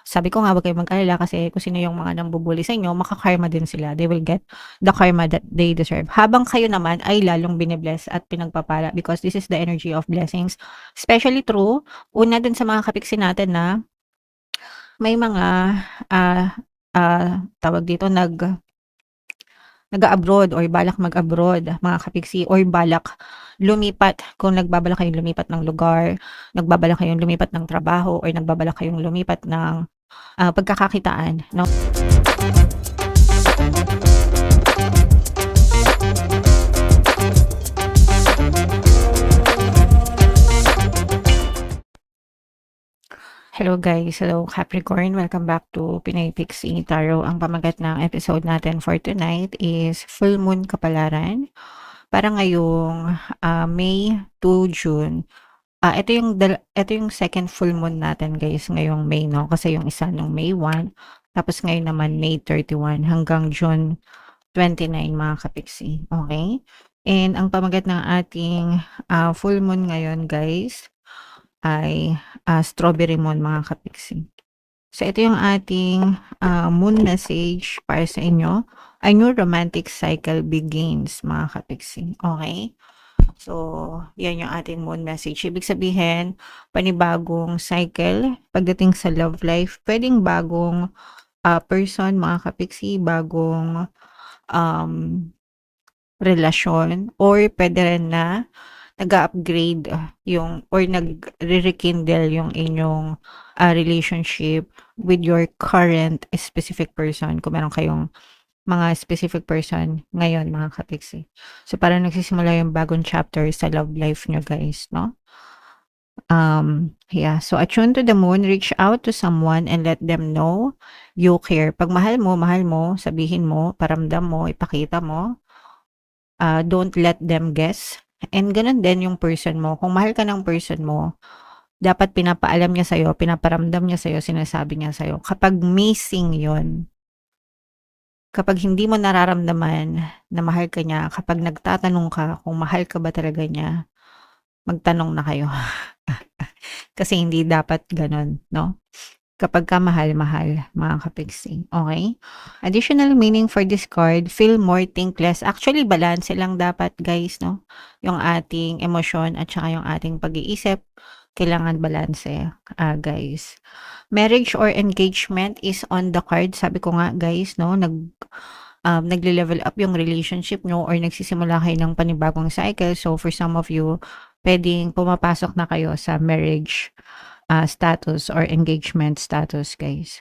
sabi ko nga huwag kayong mag-alala kasi kung sino yung mga nambubuli sa inyo, makakarma din sila. They will get the karma that they deserve. Habang kayo naman ay lalong bine-bless at pinagpapala because this is the energy of blessings. Especially true, una dun sa mga kapiksi natin na may mga, ah, tawag dito, nag-a-abroad or balak mag-abroad, mga kapiksi, or balak lumipat, kung nagbabalak kayong lumipat ng lugar, nagbabalak kayong lumipat ng trabaho, or nagbabalak kayong lumipat ng, pagkakakitaan, 'no? Hello guys, hello Capricorn, welcome back to Pinay Pixie Tarot. Ang pamagat ng episode natin for tonight is Full Moon Kapalaran. Para ngayong May to June. Ito yung second full moon natin guys ngayong May, no? Kasi yung isa nung May 1, tapos ngayon naman May 31 hanggang June 29 mga kapiksi. Okay? And ang pamagat ng ating full moon ngayon guys ay strawberry moon mga kapiksi. So ito yung ating moon message para sa inyo. A new romantic cycle begins mga kapiksi. Okay? So, yan yung ating moon message. Ibig sabihin, panibagong cycle pagdating sa love life. Pwedeng bagong person, mga kapiksi, bagong um, relasyon, or pwede rin na nag-upgrade yung, or nag-rekindle yung inyong relationship with your current specific person. Kung meron kayong mga specific person ngayon, mga kapiksi. So, parang nagsisimula yung bagong chapter sa love life nyo, guys, no? Yeah. So, attune to the moon, reach out to someone and let them know you care. Pag mahal mo, sabihin mo, paramdam mo, ipakita mo. Don't let them guess. And ganun din yung person mo. Kung mahal ka ng person mo, dapat pinapaalam niya sa'yo, pinaparamdam niya sa'yo, sinasabi niya sa'yo. Kapag missing yon, kapag hindi mo nararamdaman na mahal ka niya, kapag nagtatanong ka kung mahal ka ba talaga niya, magtanong na kayo. Kasi hindi dapat ganun, no? Kapag ka mahal-mahal, mga kapiksi. Okay? Additional meaning for this card, feel more, think less. Actually, balance lang dapat, guys, no? Yung ating emosyon at saka yung ating pag-iisip, kailangan balanse, guys. Marriage or engagement is on the card. Sabi ko nga, guys, no? Nagle-level up yung relationship nyo or nagsisimula kayo ng panibagong cycle. So, for some of you, pwedeng pumapasok na kayo sa marriage status or engagement status, guys.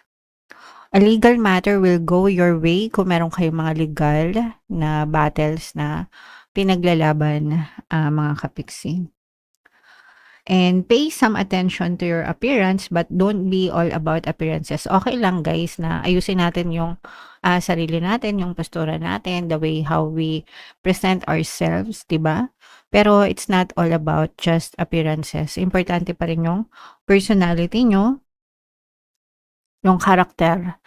A legal matter will go your way kung meron kayong mga legal na battles na pinaglalaban, mga kapiksi. And pay some attention to your appearance but don't be all about appearances. Okay lang guys na ayusin natin yung sarili natin, yung postura natin, the way how we present ourselves, 'di ba? Pero it's not all about just appearances. Importante pa rin yung personality nyo, yung character.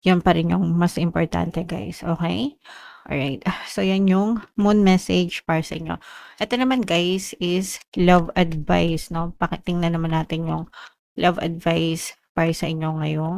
Yan pa rin yung mas importante guys, okay? Alright, so yan yung moon message para sa inyo. Ito naman guys is love advice, no? Pakitingnan naman natin yung love advice para sa inyo ngayong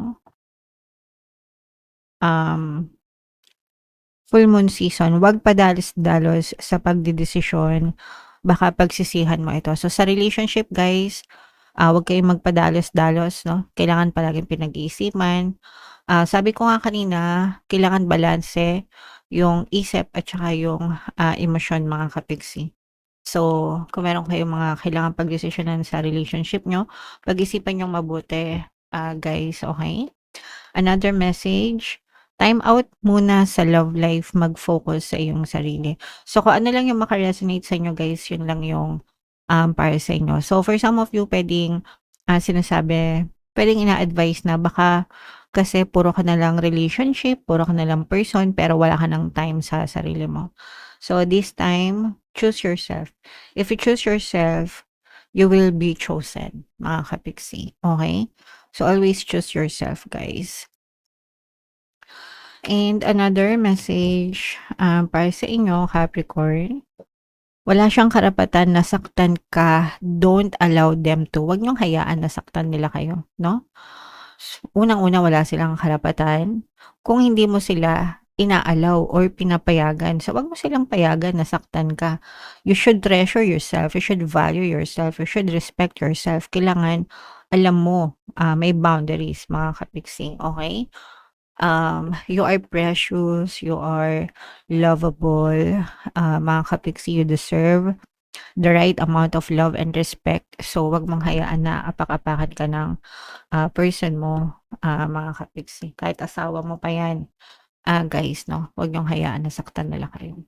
full moon season. Huwag padalos-dalos sa pagdedesisyon, baka pagsisihan mo ito. So sa relationship guys, huwag kayong magpadalos-dalos, no? Kailangan palaging pinag-iisipan. Sabi ko nga kanina, kailangan balanse yung isip at saka yung emosyon, mga kapiksi. So, kung meron kayong mga kailangan pagdesisyonan sa relationship nyo, pag-isipan nyo mabuti, guys, okay? Another message, time out muna sa love life, mag-focus sa iyong sarili. So, kung ano lang yung makaresonate sa inyo, guys, yun lang yung para sa inyo. So, for some of you, pwedeng pwedeng ina-advise na baka kasi puro ka na lang relationship, puro ka na lang person, pero wala ka ng time sa sarili mo. So, this time, choose yourself. If you choose yourself, you will be chosen, mga kapiksi. Okay? So, always choose yourself, guys. And another message para sa inyo, Capricorn. Wala siyang karapatan na saktan ka. Don't allow them to. Huwag niyong hayaan na saktan nila kayo, no? unang-una wala silang karapatan kung hindi mo sila inaalaw or pinapayagan. So, wag mo silang payagan na saktan ka. You should treasure yourself, you should value yourself, you should respect yourself. Kailangan alam mo, may boundaries mga kapiksi, okay? You are precious, you are lovable, mga kapiksi, you deserve the right amount of love and respect. So, wag mong hayaan na apak-apakan ka ng person mo, mga kapiksi. Kahit asawa mo pa yan, guys, no? Wag niyong hayaan na saktan nila kayo.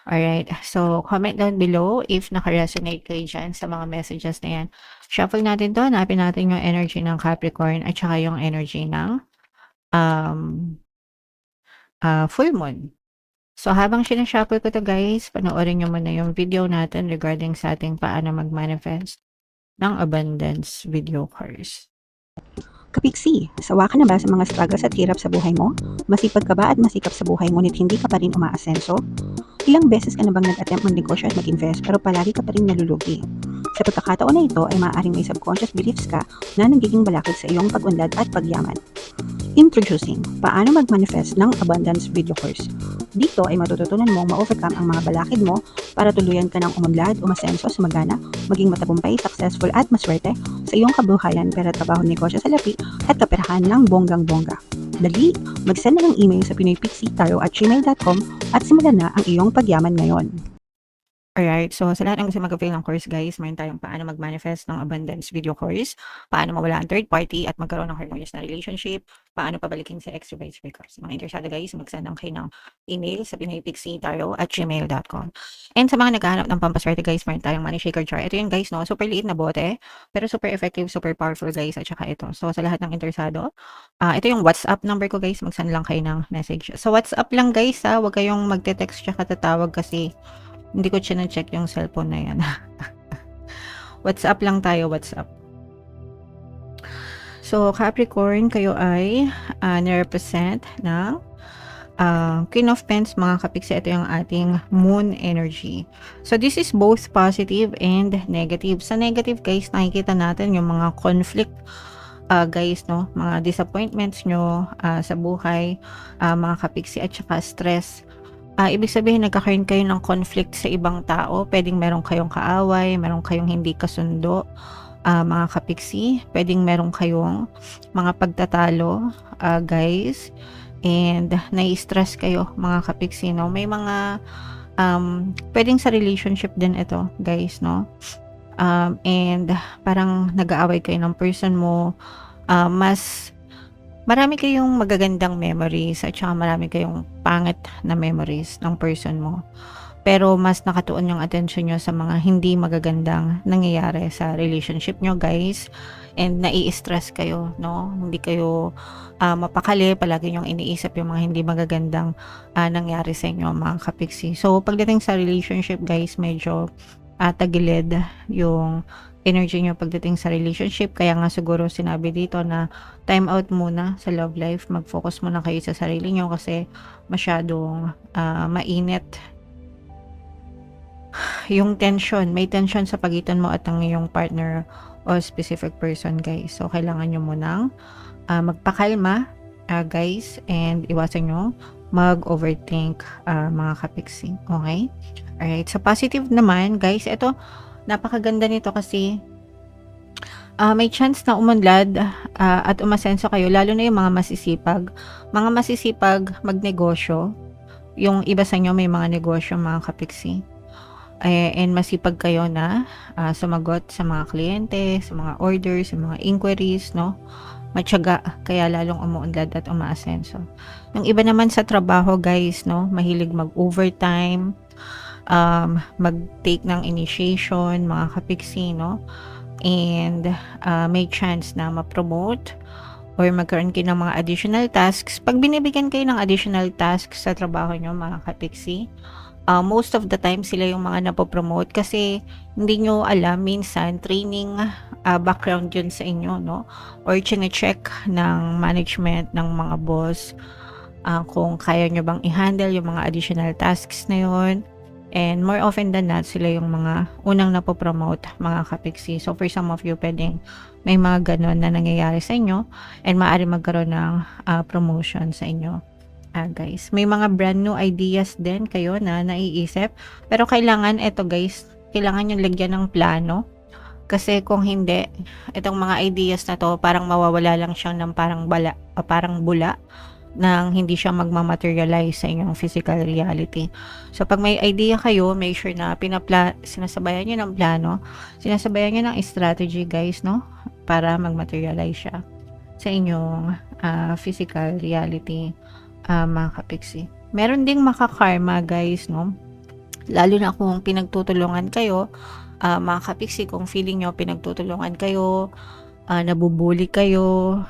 Alright, so comment down below if naka-resonate kayo dyan sa mga messages na yan. Shuffle natin to, hanapin natin yung energy ng Capricorn at saka yung energy ng um, full moon. So, habang sinashuffle ko to guys, panoorin nyo muna yung video natin regarding sa ating paano mag-manifest ng abundance video course. Kapiksi, sawa ka na ba sa mga struggles at hirap sa buhay mo? Masipag ka ba at masikap sa buhay ngunit hindi ka pa rin umaasenso? Ilang beses ka na bang nag-attempt magnegosyo at mag-invest pero palagi ka pa rin nalulugi? Sa pagkakataon na ito ay maaaring may subconscious beliefs ka na nagiging balakid sa iyong pag-unlad at pagyaman. Introducing, paano mag-manifest ng abundance video course. Dito ay matututunan mong ma-overcome ang mga balakid mo para tuluyan ka ng umunlad, umasenso, sumagana, maging matagumpay, successful at maswerte sa iyong kabuhayan, pera, trabaho, negosyo, salapi at kaperahan ng bonggang-bongga. Dali, mag-send na ng email sa pinoypixitaro@gmail.com at simulan na ang iyong pagyaman ngayon. Alright, so sa lahat ng gusto mag-avail ng course guys, mayroon tayong paano mag-manifest ng abundance video course, paano mawala ang third party at magkaroon ng harmonious na relationship, paano pabalikin sa ex vice versa. Mga interesado guys, mag-send lang kayo ng email sa pinoypixitaro@gmail.com. And sa mga naghahanap ng pampaswerte guys, mayroon tayong money shaker jar. Ito yun guys, no? Super liit na bote, pero super effective, super powerful guys, at saka ito. So sa lahat ng interesado, ito yung WhatsApp number ko guys, mag-send lang kayo ng message. So WhatsApp lang guys ha, huwag kayong magte-text tsaka tatawag kasi hindi ko check yung cellphone na yan. WhatsApp lang tayo, WhatsApp. So, Capricorn, kayo ay nirepresent ng Queen of Pentacles, mga kapiksi. Ito yung ating moon energy. So, this is both positive and negative. Sa negative, guys, nakikita natin yung mga conflict, guys, no? Mga disappointments nyo sa buhay, mga kapiksi, at saka stress. Ibig sabihin nagkakaroon kayo ng conflict sa ibang tao, pwedeng meron kayong kaaway, meron kayong hindi kasundo, mga kapiksi, pwedeng meron kayong mga pagtatalo, guys, and nai-stress kayo mga kapiksi, no? May mga pwedeng sa relationship din ito guys, no? And parang nag-aaway kayo ng person mo, mas marami kayong magagandang memories at saka marami kayong pangit na memories ng person mo. Pero mas nakatuon yung attention nyo sa mga hindi magagandang nangyayari sa relationship nyo guys. And nai-stress kayo, no? Hindi kayo mapakali, palagi nyong iniisip yung mga hindi magagandang nangyari sa inyo mga kapiksi. So pagdating sa relationship guys, medyo tagilid yung energy nyo pagdating sa relationship. Kaya nga siguro sinabi dito na time out muna sa love life. Mag-focus muna kayo sa sarili nyo kasi masyadong mainit yung tension. May tension sa pagitan mo at ang iyong partner o specific person guys. So kailangan nyo munang magpakalma guys, and iwasan nyo mag-overthink mga kapiksi. Okay? Alright. So positive naman guys, ito napakaganda nito kasi may chance na umunlad at umasenso kayo, lalo na yung mga masisipag. Mga masisipag magnegosyo. Yung iba sa inyo may mga negosyo mga kapiksi. And masipag kayo na sumagot sa mga kliyente, sa mga orders, sa mga inquiries, no? Matyaga, kaya lalong umuunlad at umaasenso. Yung iba naman sa trabaho guys, no? Mahilig mag-overtime, mag-take ng initiation, mga kapiksi, no? And may chance na ma-promote or magkaroon kayo ng mga additional tasks. Pag binibigyan kayo ng additional tasks sa trabaho nyo, mga kapiksi, most of the time sila yung mga napopromote kasi hindi nyo alam, minsan training background yun sa inyo, no? Or chine-check ng management, ng mga boss, kung kaya nyo bang i-handle yung mga additional tasks na yun. And more often than not, sila yung mga unang napopromote, mga kapiksi. So, for some of you, pwedeng may mga ganon na nangyayari sa inyo and maaari magkaroon ng promotion sa inyo. Guys, may mga brand new ideas din kayo na naiisip. Pero kailangan, eto guys, kailangan yung lagyan ng plano. Kasi kung hindi, itong mga ideas na to, parang mawawala lang siya ng parang bula nang hindi siya magmamaterialize sa inyong physical reality. So, pag may idea kayo, make sure na sinasabayan nyo ng plano, sinasabayan nyo ng strategy, guys, no? Para magmaterialize siya sa inyong physical reality, mga kapiksi. Meron ding makakarma, guys, no? Lalo na kung pinagtutulungan kayo, mga kapiksi, kung feeling nyo pinagtutulungan kayo, nabubuli kayo,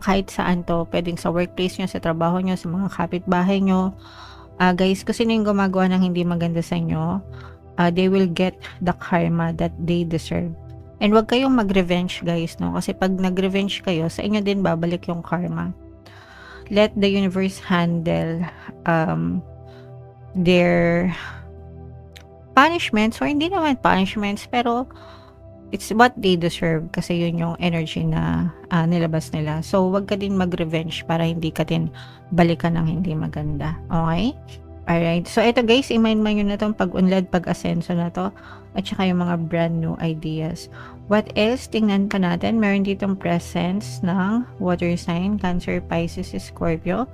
kahit saan to, pwedeng sa workplace nyo, sa trabaho nyo, sa mga kapitbahay nyo. Guys, kung sino yung gumagawa ng hindi maganda sa inyo, they will get the karma that they deserve. And wag kayong mag-revenge, guys, no? Kasi pag nag-revenge kayo, sa inyo din babalik yung karma. Let the universe handle their punishments, or hindi naman punishments, pero it's what they deserve kasi yun yung energy na nilabas nila. So, wag ka din mag-revenge para hindi ka din balikan ng hindi maganda. Okay? Alright. So, ito guys, i-mind nyo na itong pag-unlad, pag-asenso na to, at saka yung mga brand new ideas. What else? Tingnan pa natin. Meron ditong presence ng water sign, Cancer, Pisces, Scorpio,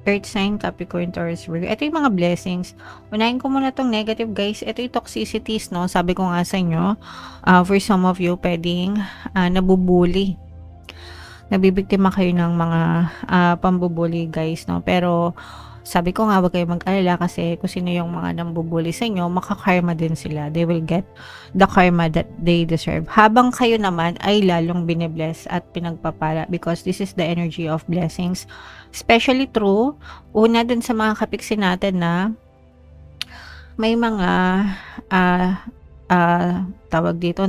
Earth sign, Capricorn, Taurus, Virgo. Ito yung mga blessings. Unahin ko muna tong negative, guys. Ito yung toxicities, no? Sabi ko nga sa inyo, for some of you, pwedeng nabubuli. Nabibiktima kayo ng mga pambubuli, guys, no? Pero, sabi ko nga, wag kayong mag-alala kasi kung sino yung mga nambubuli sa inyo, makakarma din sila. They will get the karma that they deserve. Habang kayo naman ay lalong binibless at pinagpapala because this is the energy of blessings. Especially true, una dun sa mga kapiksi natin na may mga tawag dito,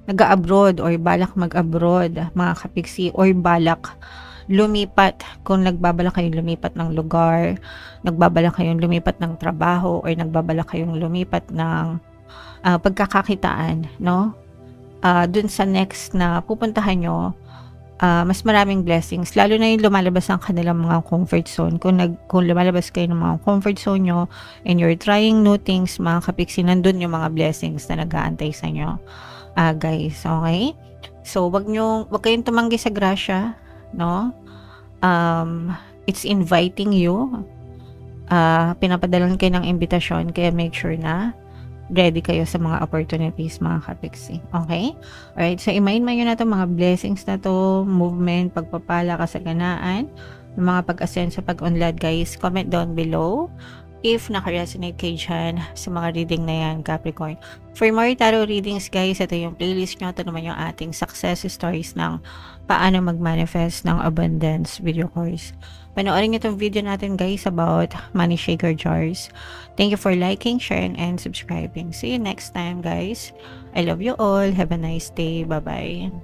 nag-abroad or balak mag-abroad, mga kapiksi, or balak lumipat, kung nagbabalak kayong lumipat ng lugar, nagbabalak kayong lumipat ng trabaho, or nagbabalak kayong lumipat ng pagkakakitaan, no? Dun sa next na pupuntahan nyo, mas maraming blessings, lalo na yung lumalabas ang kanilang mga comfort zone. Kung lumalabas kayo ng mga comfort zone nyo and you're trying new things, mga kapiksi, nandun yung mga blessings na nag-aantay sa inyo, guys. Okay? So, wag kayong tumanggi sa grasya, no? It's inviting you. Pinapadalan kayo ng imbitasyon, kaya make sure na ready kayo sa mga opportunities, mga kapiksi. Okay? Alright, so i-mind nyo na to, mga blessings na to, movement, pagpapala, kasaganaan, mga pag-asenso, pag-unlad, guys. Comment down below if naka-resonate kayo dyan sa mga reading na yan, Capricorn. For more tarot readings, guys, ito yung playlist nyo. Ito naman yung ating success stories ng paano mag-manifest ng abundance video course. Panoorin nyo itong video natin, guys, about money shaker jars. Thank you for liking, sharing, and subscribing. See you next time, guys. I love you all. Have a nice day. Bye-bye.